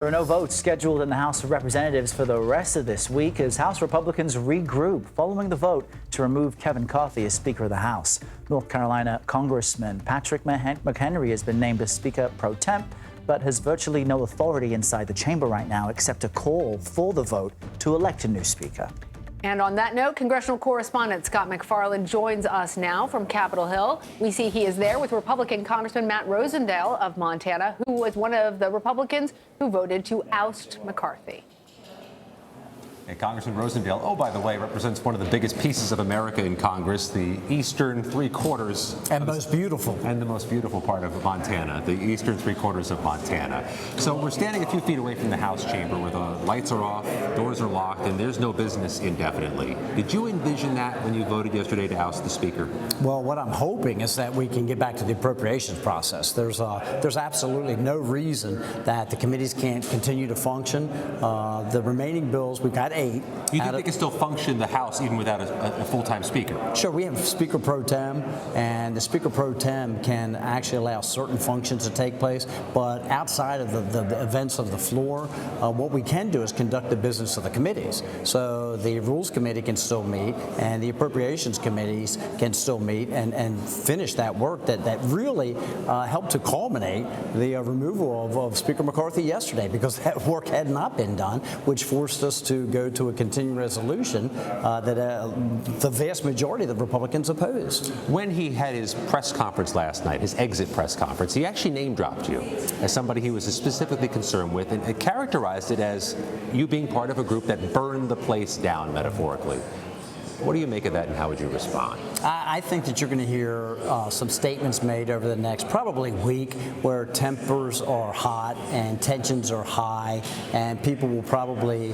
There are no votes scheduled in the House of Representatives for the rest of this week as House Republicans regroup following the vote to remove Kevin McCarthy as Speaker of the House. North Carolina Congressman Patrick McHenry has been named as Speaker pro temp, but has virtually no authority inside the chamber right now except to call for the vote to elect a new Speaker. And on that note, congressional correspondent Scott MacFarlane joins us now from Capitol Hill. We see he is there with Republican Congressman Matt Rosendale of Montana, who was one of the Republicans who voted to oust McCarthy. And Congressman Rosendale, oh, by the way, represents one of the biggest pieces of America in Congress, the eastern three-quarters. And most beautiful. And the most beautiful part of Montana, the eastern three-quarters of Montana. So we're standing a few feet away from the House chamber where the lights are off, doors are locked, and there's no business indefinitely. Did you envision that when you voted yesterday to oust the Speaker? Well, what I'm hoping is that we can get back to the appropriations process. There's absolutely no reason that the committees can't continue to function. The remaining bills, we've got 8. You think they can still function the House even without a full-time Speaker? Sure, we have Speaker pro tem, and the Speaker pro tem can actually allow certain functions to take place, but outside of the events of the floor, what we can do is conduct the business of the committees. So the Rules Committee can still meet, and the Appropriations Committees can still meet and finish that work that really helped to culminate the removal of Speaker McCarthy yesterday, because that work had not been done, which forced us to go to a continuing resolution that the vast majority of the Republicans opposed. When he had his press conference last night, his exit press conference, he actually name-dropped you as somebody he was specifically concerned with and characterized it as you being part of a group that burned the place down, metaphorically. What do you make of that, and how would you respond? I think that you're going to hear some statements made over the next probably week where tempers are hot and tensions are high, and people will probably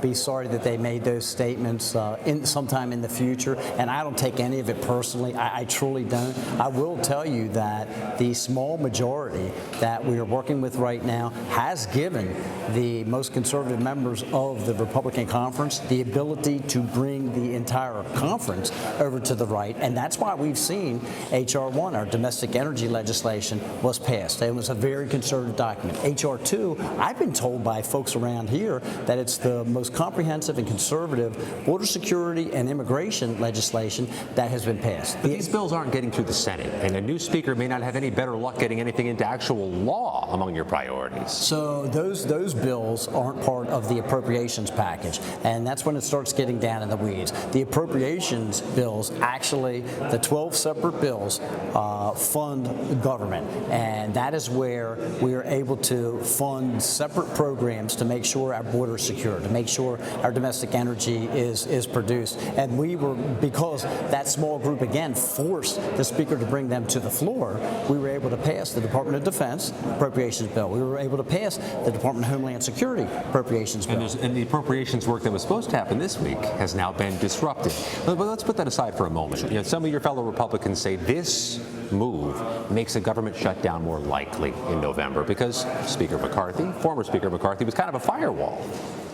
be sorry that they made those statements sometime in the future. And I don't take any of it personally. I truly don't. I will tell you that the small majority that we are working with right now has given the most conservative members of the Republican conference the ability to bring the entire conference over to the right, and that's why we've seen H.R. 1, our domestic energy legislation, was passed. It was a very conservative document. H.R. 2, I've been told by folks around here that it's the most comprehensive and conservative border security and immigration legislation that has been passed. But these bills aren't getting through the Senate, and a new speaker may not have any better luck getting anything into actual law among your priorities. So those bills aren't part of the appropriations package, and that's when it starts getting down in the weeds. The appropriations bills, actually, the 12 separate bills fund government, and that is where we are able to fund separate programs to make sure our border is secure, to make sure our domestic energy is produced. And we were, because that small group again forced the Speaker to bring them to the floor, we were able to pass the Department of Defense appropriations bill. We were able to pass the Department of Homeland Security appropriations bill. And the appropriations work that was supposed to happen this week has now been disrupted. But let's put that aside for a moment. You know, some of your fellow Republicans say this move makes a government shutdown more likely in November because Speaker McCarthy, former Speaker McCarthy, was kind of a firewall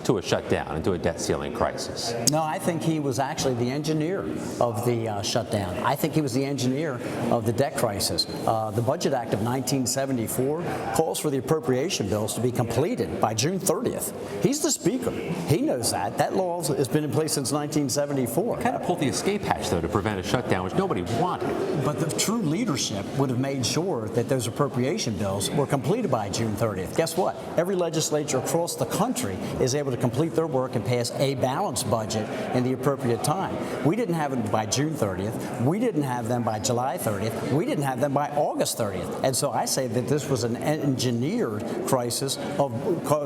to a shutdown and to a debt ceiling crisis. No, I think he was actually the engineer of the shutdown. I think he was the engineer of the debt crisis. The Budget Act of 1974 calls for the appropriation bills to be completed by June 30th. He's the Speaker. He knows that. That law has been in place since 1974. Kind of pulled the escape hatch, though, to prevent a shutdown, which nobody wanted. But the true leadership would have made sure that those appropriation bills were completed by June 30th. Guess what? Every legislature across the country is able to complete their work and pass a balanced budget in the appropriate time. We didn't have it by June 30th. We didn't have them by July 30th. We didn't have them by August 30th. And so I say that this was an engineered crisis of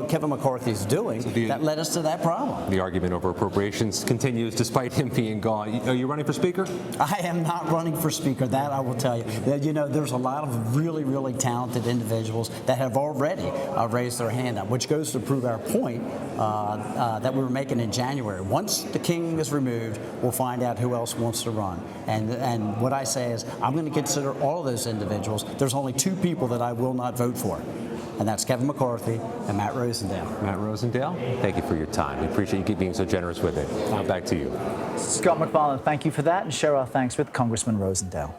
Kevin McCarthy's doing that led us to that problem. The argument over appropriations continues despite him being gone. Are you running for Speaker? I am not running for Speaker. That I will tell you. You know, there's a lot of really, really talented individuals that have already raised their hand up, which goes to prove our point that we were making in January. Once the king is removed, we'll find out who else wants to run. And what I say is I'm going to consider all of those individuals. There's only 2 people that I will not vote for, and that's Kevin McCarthy and Matt Rosendale. Matt Rosendale, thank you for your time. We appreciate you being so generous with it. Now back to you. Scott MacFarlane, thank you for that, and share our thanks with Congressman Rosendale.